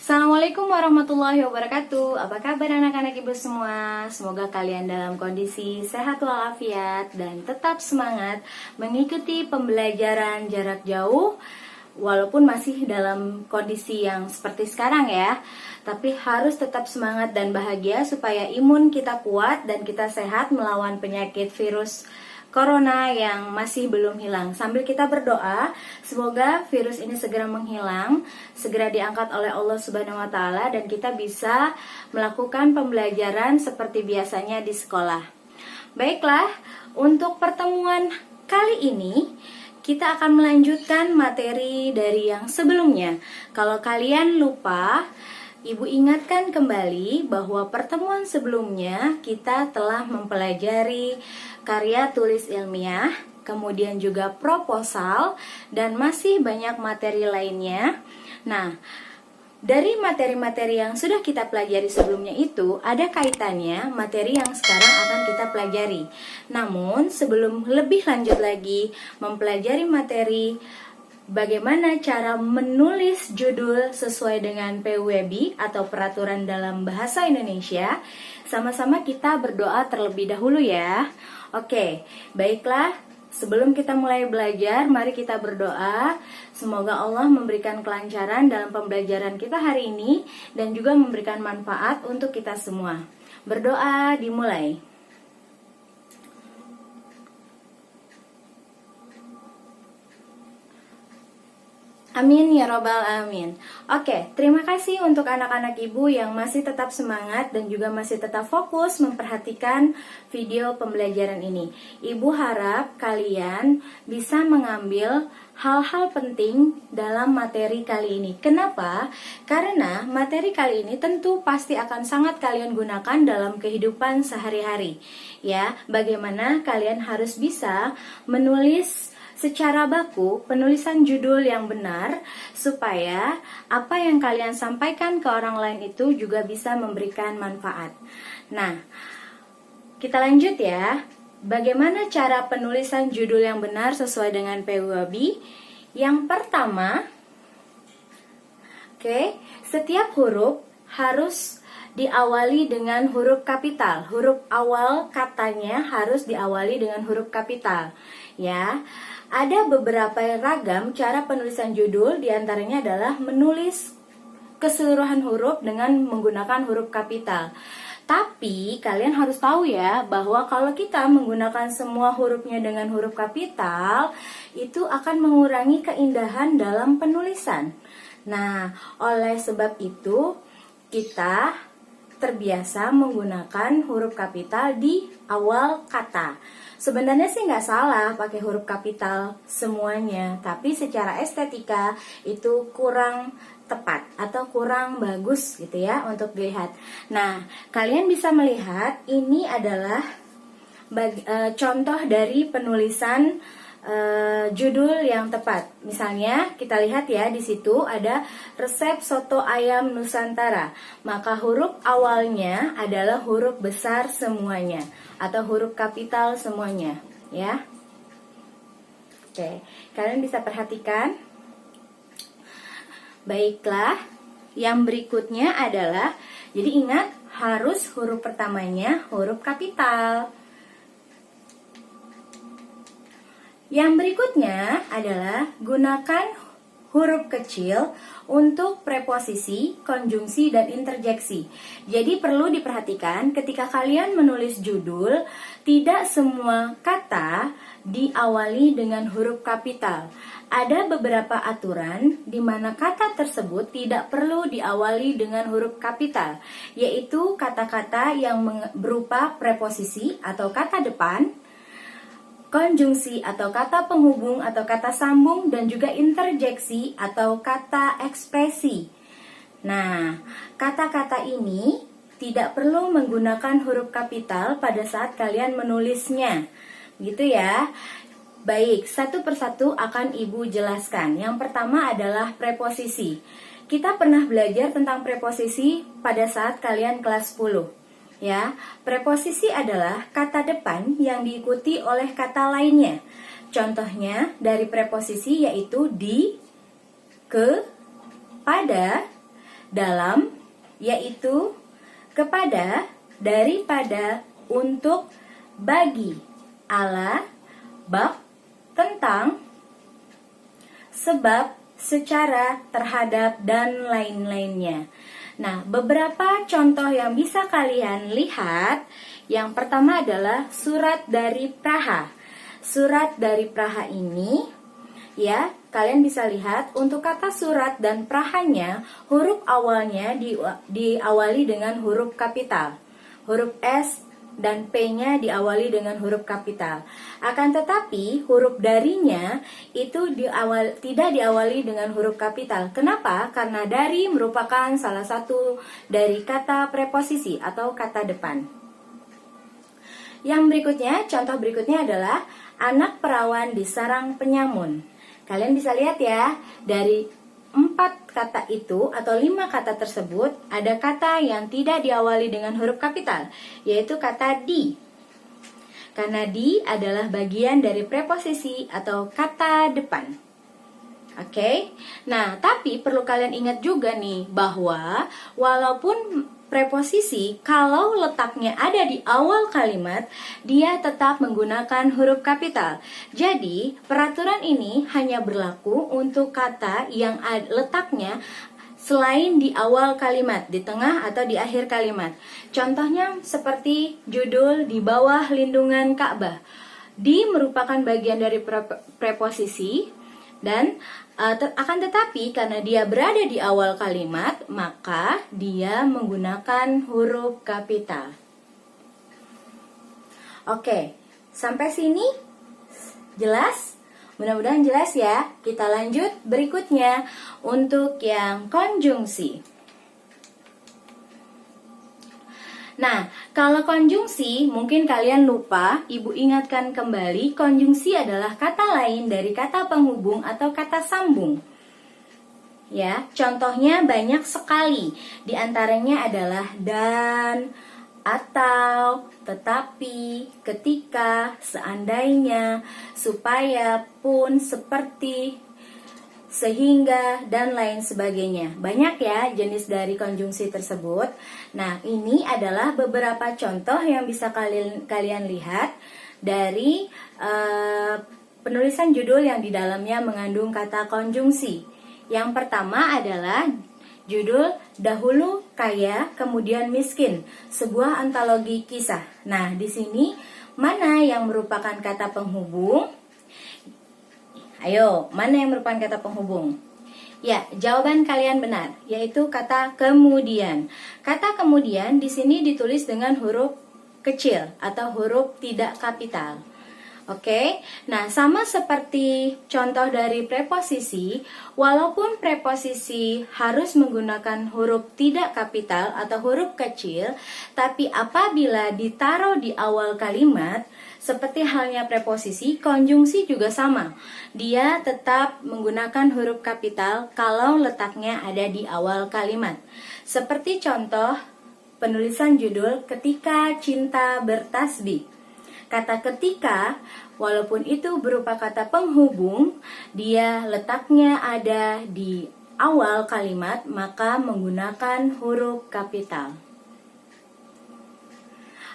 Assalamualaikum warahmatullahi wabarakatuh. Apa kabar anak-anak ibu semua? Semoga kalian dalam kondisi sehat walafiat dan tetap semangat mengikuti pembelajaran jarak jauh. Walaupun masih dalam kondisi yang seperti sekarang ya, tapi harus tetap semangat dan bahagia supaya imun kita kuat dan kita sehat melawan penyakit virus Corona yang masih belum hilang. Sambil kita berdoa, semoga virus ini segera menghilang, segera diangkat oleh Allah Subhanahu wa taala dan kita bisa melakukan pembelajaran seperti biasanya di sekolah. Baiklah, untuk pertemuan kali ini kita akan melanjutkan materi dari yang sebelumnya. Kalau kalian lupa, Ibu ingatkan kembali bahwa pertemuan sebelumnya kita telah mempelajari karya tulis ilmiah, kemudian juga proposal, dan masih banyak materi lainnya. Nah, dari materi-materi yang sudah kita pelajari sebelumnya itu, ada kaitannya materi yang sekarang akan kita pelajari. Namun, sebelum lebih lanjut lagi mempelajari materi bagaimana cara menulis judul sesuai dengan PUEB atau Peraturan Dalam Bahasa Indonesia, sama-sama kita berdoa terlebih dahulu ya. Oke, baiklah. Sebelum kita mulai belajar, mari kita berdoa. Semoga Allah memberikan kelancaran dalam pembelajaran kita hari ini dan juga memberikan manfaat untuk kita semua. Berdoa dimulai. Amin ya robbal alamin. Oke, terima kasih untuk anak-anak ibu yang masih tetap semangat dan juga masih tetap fokus memperhatikan video pembelajaran ini. Ibu harap kalian bisa mengambil hal-hal penting dalam materi kali ini. Kenapa? Karena materi kali ini tentu pasti akan sangat kalian gunakan dalam kehidupan sehari-hari. Ya, bagaimana kalian harus bisa menulis secara baku penulisan judul yang benar supaya apa yang kalian sampaikan ke orang lain itu juga bisa memberikan manfaat. Nah, kita lanjut ya. Bagaimana cara penulisan judul yang benar sesuai dengan PUEB? Yang pertama, setiap huruf harus diawali dengan huruf kapital. Huruf awal katanya harus diawali dengan huruf kapital. Ya, ada beberapa ragam cara penulisan judul, diantaranya adalah menulis keseluruhan huruf dengan menggunakan huruf kapital. Tapi kalian harus tahu ya, bahwa kalau kita menggunakan semua hurufnya dengan huruf kapital, itu akan mengurangi keindahan dalam penulisan. Nah, oleh sebab itu, kita terbiasa menggunakan huruf kapital di awal kata. Sebenarnya sih nggak salah pakai huruf kapital semuanya, tapi secara estetika itu kurang tepat atau kurang bagus gitu ya untuk dilihat. Nah, kalian bisa melihat ini adalah contoh dari penulisan judul yang tepat. Misalnya kita lihat ya, di situ ada resep soto ayam Nusantara. Maka huruf awalnya adalah huruf besar semuanya atau huruf kapital semuanya, ya. Oke, kalian bisa perhatikan. Baiklah, yang berikutnya adalah, jadi ingat harus huruf pertamanya huruf kapital. Yang berikutnya adalah gunakan huruf kecil untuk preposisi, konjungsi, dan interjeksi. Jadi perlu diperhatikan ketika kalian menulis judul, tidak semua kata diawali dengan huruf kapital. Ada beberapa aturan di mana kata tersebut tidak perlu diawali dengan huruf kapital, yaitu kata-kata yang berupa preposisi atau kata depan, konjungsi atau kata penghubung atau kata sambung, dan juga interjeksi atau kata ekspresi. Nah, kata-kata ini tidak perlu menggunakan huruf kapital pada saat kalian menulisnya. Gitu ya. Baik, satu persatu akan Ibu jelaskan. Yang pertama adalah preposisi. Kita pernah belajar tentang preposisi pada saat kalian kelas 10. Ya, preposisi adalah kata depan yang diikuti oleh kata lainnya. Contohnya dari preposisi yaitu di, ke, pada, dalam, yaitu kepada, daripada, untuk, bagi, ala, bab, tentang, sebab, secara, terhadap, dan lain-lainnya. Nah, beberapa contoh yang bisa kalian lihat. Yang pertama adalah surat dari Praha. Surat dari Praha ini, ya, kalian bisa lihat untuk kata surat dan prahanya, huruf awalnya diawali dengan huruf kapital. Huruf S dan P-nya diawali dengan huruf kapital. Akan tetapi huruf darinya itu tidak diawali dengan huruf kapital. Kenapa? Karena dari merupakan salah satu dari kata preposisi atau kata depan. Yang berikutnya, contoh berikutnya adalah anak perawan di sarang penyamun. Kalian bisa lihat ya, dari 4 kata itu atau 5 kata tersebut ada kata yang tidak diawali dengan huruf kapital, yaitu kata di. Karena di adalah bagian dari preposisi atau kata depan. Oke. Nah, tapi perlu kalian ingat juga nih bahwa walaupun preposisi kalau letaknya ada di awal kalimat, dia tetap menggunakan huruf kapital. Jadi, peraturan ini hanya berlaku untuk kata yang letaknya selain di awal kalimat, di tengah atau di akhir kalimat. Contohnya seperti judul di bawah lindungan Ka'bah. Di merupakan bagian dari preposisi. Dan akan tetapi karena dia berada di awal kalimat, maka dia menggunakan huruf kapital. Oke, sampai sini jelas? Mudah-mudahan jelas ya. Kita lanjut berikutnya untuk yang konjungsi. Nah, kalau konjungsi, mungkin kalian lupa, Ibu ingatkan kembali, konjungsi adalah kata lain dari kata penghubung atau kata sambung. Ya, contohnya banyak sekali. Di antaranya adalah dan, atau, tetapi, ketika, seandainya, supaya, pun, seperti, sehingga, dan lain sebagainya. Banyak ya jenis dari konjungsi tersebut. Nah, ini adalah beberapa contoh yang bisa kalian lihat dari penulisan judul yang di dalamnya mengandung kata konjungsi. Yang pertama adalah judul Dahulu Kaya Kemudian Miskin, sebuah antologi kisah. Nah, di sini mana yang merupakan kata penghubung? Ayo, mana yang merupakan kata penghubung? Ya, jawaban kalian benar, yaitu kata kemudian. Kata kemudian di sini ditulis dengan huruf kecil atau huruf tidak kapital. Oke, nah sama seperti contoh dari preposisi, walaupun preposisi harus menggunakan huruf tidak kapital atau huruf kecil, tapi apabila ditaruh di awal kalimat, seperti halnya preposisi, konjungsi juga sama. Dia tetap menggunakan huruf kapital kalau letaknya ada di awal kalimat. Seperti contoh penulisan judul Ketika Cinta Bertasbih. Kata ketika, walaupun itu berupa kata penghubung, dia letaknya ada di awal kalimat, maka menggunakan huruf kapital.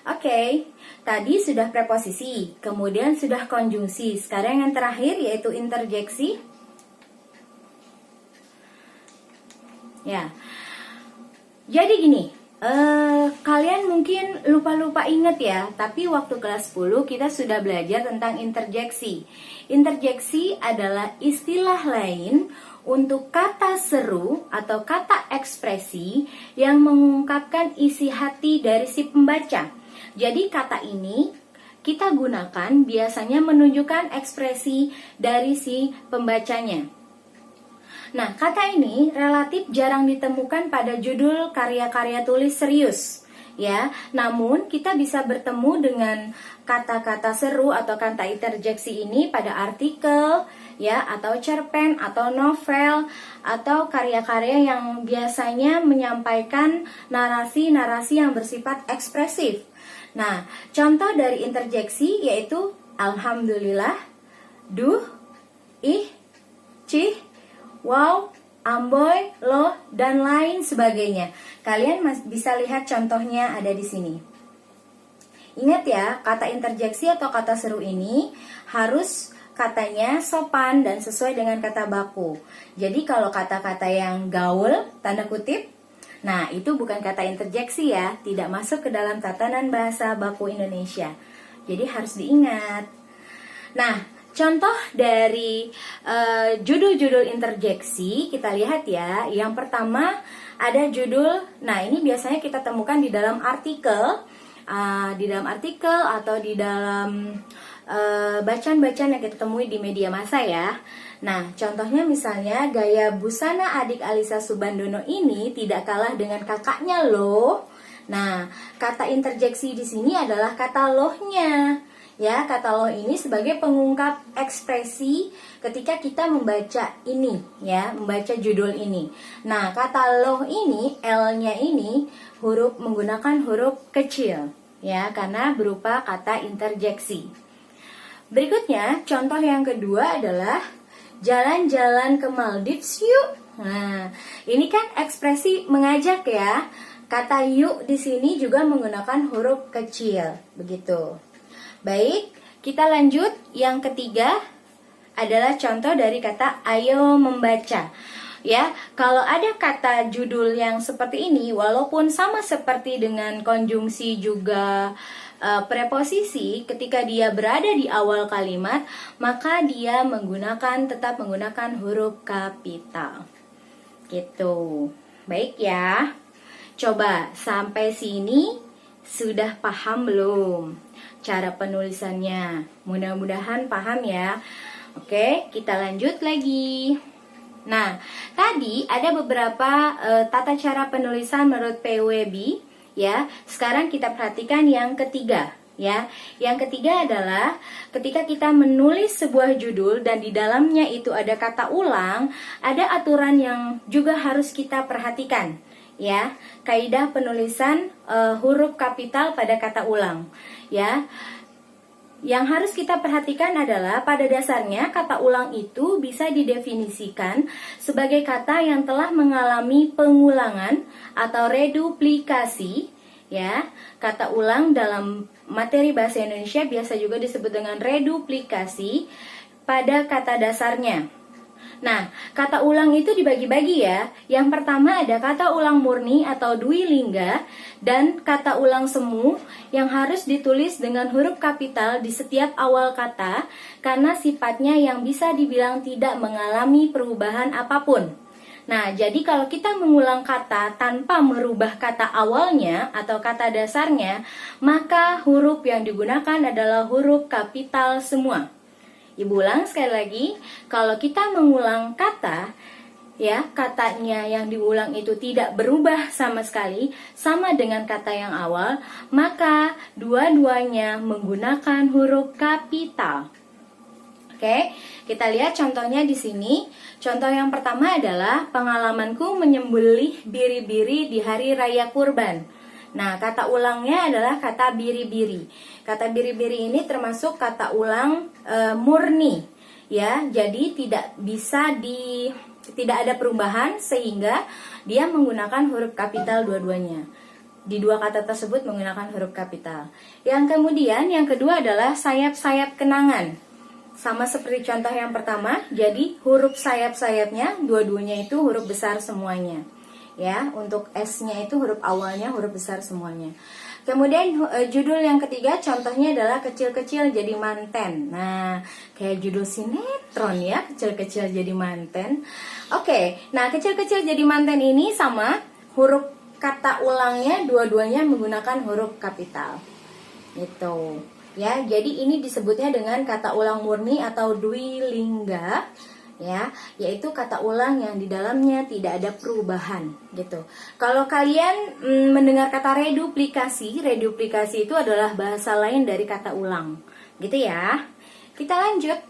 Oke, tadi sudah preposisi, kemudian sudah konjungsi. Sekarang yang terakhir yaitu interjeksi. Ya, jadi gini. Kalian mungkin lupa-lupa inget ya, tapi waktu kelas 10 kita sudah belajar tentang interjeksi. Interjeksi adalah istilah lain untuk kata seru atau kata ekspresi yang mengungkapkan isi hati dari si pembaca. Jadi kata ini kita gunakan biasanya menunjukkan ekspresi dari si pembacanya. Nah, kata ini relatif jarang ditemukan pada judul karya-karya tulis serius, ya. Namun, kita bisa bertemu dengan kata-kata seru atau kata interjeksi ini pada artikel, ya, atau cerpen, atau novel, atau karya-karya yang biasanya menyampaikan narasi-narasi yang bersifat ekspresif. Nah, contoh dari interjeksi yaitu alhamdulillah, duh, ih, cih, wow, amboy, loh, dan lain sebagainya. Kalian bisa lihat contohnya ada di sini. Ingat ya, kata interjeksi atau kata seru ini harus katanya sopan dan sesuai dengan kata baku. Jadi kalau kata-kata yang gaul, tanda kutip, nah itu bukan kata interjeksi ya, tidak masuk ke dalam tatanan bahasa baku Indonesia. Jadi harus diingat. Nah, contoh dari judul-judul interjeksi kita lihat ya. Yang pertama ada judul, nah ini biasanya kita temukan di dalam artikel, atau di dalam bacaan-bacaan yang kita temui di media massa ya. Nah, contohnya misalnya gaya busana adik Alisa Subandono ini tidak kalah dengan kakaknya loh. Nah, kata interjeksi di sini adalah kata lohnya. Ya, kata loh ini sebagai pengungkap ekspresi ketika kita membaca ini ya, membaca judul ini. Nah, kata loh ini, L-nya ini menggunakan huruf kecil ya, karena berupa kata interjeksi. Berikutnya, contoh yang kedua adalah jalan-jalan ke Maldives yuk. Nah, ini kan ekspresi mengajak ya. Kata yuk di sini juga menggunakan huruf kecil, begitu. Baik, kita lanjut. Yang ketiga adalah contoh dari kata ayo membaca. Ya, kalau ada kata judul yang seperti ini, walaupun sama seperti dengan konjungsi juga preposisi, ketika dia berada di awal kalimat, maka dia tetap menggunakan huruf kapital. Gitu. Baik ya. Coba sampai sini sudah paham belum cara penulisannya? Mudah-mudahan paham ya. Oke, kita lanjut lagi. Nah, tadi ada beberapa tata cara penulisan menurut PWB. Ya, sekarang kita perhatikan yang ketiga ya. Yang ketiga adalah ketika kita menulis sebuah judul dan di dalamnya itu ada kata ulang, ada aturan yang juga harus kita perhatikan ya. Kaidah penulisan huruf kapital pada kata ulang ya. Yang harus kita perhatikan adalah pada dasarnya kata ulang itu bisa didefinisikan sebagai kata yang telah mengalami pengulangan atau reduplikasi ya. Kata ulang dalam materi bahasa Indonesia biasa juga disebut dengan reduplikasi pada kata dasarnya. Nah, kata ulang itu dibagi-bagi ya. Yang pertama ada kata ulang murni atau dwilingga dan kata ulang semu yang harus ditulis dengan huruf kapital di setiap awal kata karena sifatnya yang bisa dibilang tidak mengalami perubahan apapun. Nah, jadi kalau kita mengulang kata tanpa merubah kata awalnya atau kata dasarnya, maka huruf yang digunakan adalah huruf kapital semua. Ibu ulang sekali lagi, kalau kita mengulang kata, ya katanya yang diulang itu tidak berubah sama sekali, sama dengan kata yang awal, maka dua-duanya menggunakan huruf kapital. Oke, kita lihat contohnya di sini. Contoh yang pertama adalah pengalamanku menyembelih biri-biri di hari raya kurban. Nah, kata ulangnya adalah kata biri-biri. Kata biri-biri ini termasuk kata ulang murni, ya. Jadi tidak ada perubahan sehingga dia menggunakan huruf kapital dua-duanya. Di dua kata tersebut menggunakan huruf kapital. Yang kemudian yang kedua adalah sayap-sayap kenangan. Sama seperti contoh yang pertama, jadi huruf sayap-sayapnya dua-duanya itu huruf besar semuanya. Ya, untuk S-nya itu huruf awalnya huruf besar semuanya. Kemudian judul yang ketiga contohnya adalah kecil-kecil jadi manten. Nah, kayak judul sinetron ya, kecil-kecil jadi manten. Oke, nah kecil-kecil jadi manten ini sama huruf kata ulangnya dua-duanya menggunakan huruf kapital. Gitu. Ya, jadi ini disebutnya dengan kata ulang murni atau dwilingga. Ya, yaitu kata ulang yang di dalamnya tidak ada perubahan gitu. Kalau kalian mendengar kata reduplikasi itu adalah bahasa lain dari kata ulang, gitu ya. Kita lanjut.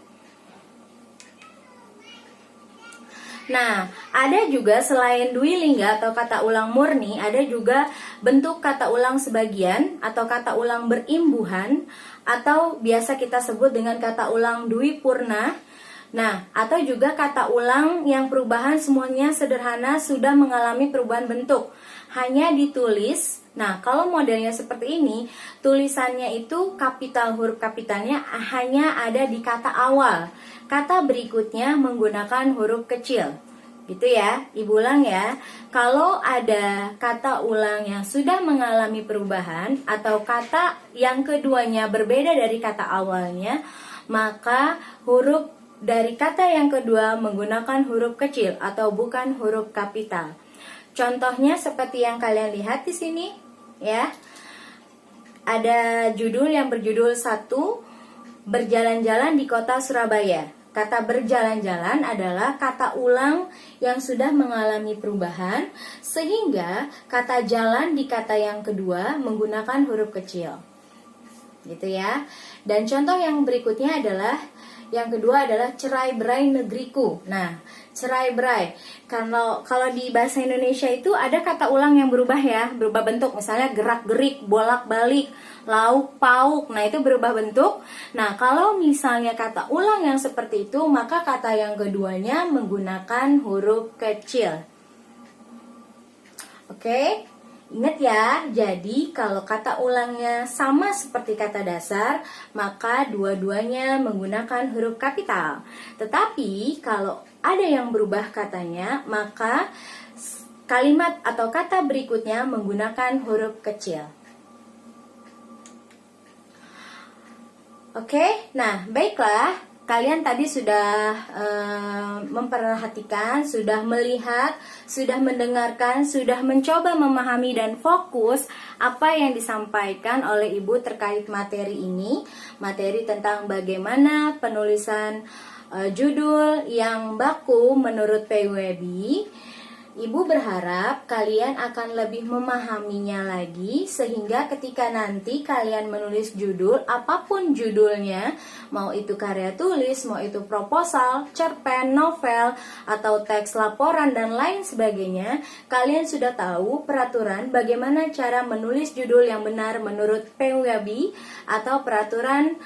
Nah, ada juga selain dwilingga atau kata ulang murni, ada juga bentuk kata ulang sebagian atau kata ulang berimbuhan atau biasa kita sebut dengan kata ulang dwipurna. Nah, atau juga kata ulang yang perubahan semuanya sederhana sudah mengalami perubahan bentuk. Hanya ditulis. Nah, kalau modelnya seperti ini, tulisannya itu kapital, huruf kapitalnya hanya ada di kata awal. Kata berikutnya menggunakan huruf kecil. Gitu ya, Ibu ulang ya. Kalau ada kata ulang yang sudah mengalami perubahan atau kata yang keduanya berbeda dari kata awalnya, maka huruf dari kata yang kedua menggunakan huruf kecil atau bukan huruf kapital. Contohnya seperti yang kalian lihat di sini, ya. Ada judul yang berjudul 1, berjalan-jalan di kota Surabaya. Kata berjalan-jalan adalah kata ulang yang sudah mengalami perubahan, sehingga kata jalan di kata yang kedua menggunakan huruf kecil. Gitu ya. Dan contoh yang berikutnya adalah yang kedua adalah cerai-berai negeriku. Nah, cerai-berai. Kalau di bahasa Indonesia itu ada kata ulang yang berubah ya, berubah bentuk. Misalnya gerak-gerik, bolak-balik, lauk pauk. Nah, itu berubah bentuk. Nah, kalau misalnya kata ulang yang seperti itu, maka kata yang keduanya menggunakan huruf kecil. Oke? Ingat ya, jadi kalau kata ulangnya sama seperti kata dasar, maka dua-duanya menggunakan huruf kapital. Tetapi kalau ada yang berubah katanya, maka kalimat atau kata berikutnya menggunakan huruf kecil. Oke, nah baiklah. Kalian tadi sudah memperhatikan, sudah melihat, sudah mendengarkan, sudah mencoba memahami dan fokus apa yang disampaikan oleh Ibu terkait materi ini. Materi tentang bagaimana penulisan judul yang baku menurut PWB. Ibu berharap kalian akan lebih memahaminya lagi, sehingga ketika nanti kalian menulis judul, apapun judulnya, mau itu karya tulis, mau itu proposal, cerpen, novel, atau teks laporan dan lain sebagainya, kalian sudah tahu peraturan bagaimana cara menulis judul yang benar menurut PWB atau peraturan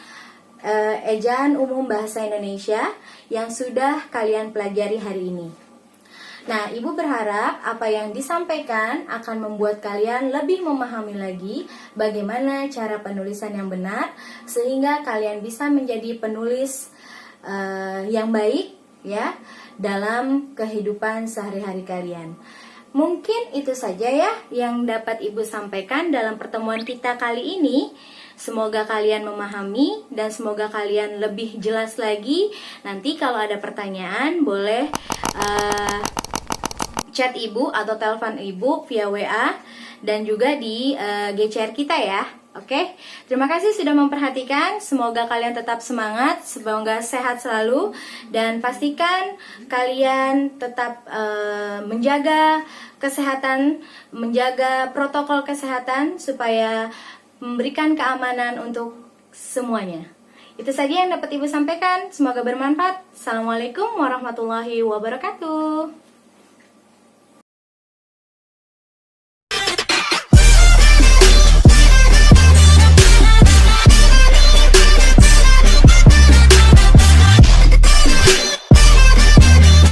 ejaan umum bahasa Indonesia yang sudah kalian pelajari hari ini. Nah, Ibu berharap apa yang disampaikan akan membuat kalian lebih memahami lagi bagaimana cara penulisan yang benar, sehingga kalian bisa menjadi penulis yang baik ya dalam kehidupan sehari-hari kalian. Mungkin itu saja ya yang dapat Ibu sampaikan dalam pertemuan kita kali ini. Semoga kalian memahami dan semoga kalian lebih jelas lagi. Nanti kalau ada pertanyaan boleh chat Ibu atau telepon Ibu via WA dan juga di GCR kita ya. Oke, terima kasih sudah memperhatikan. Semoga kalian tetap semangat, semoga sehat selalu, dan pastikan kalian tetap menjaga kesehatan, menjaga protokol kesehatan supaya memberikan keamanan untuk semuanya. Itu saja yang dapat Ibu sampaikan. Semoga bermanfaat. Assalamualaikum warahmatullahi wabarakatuh.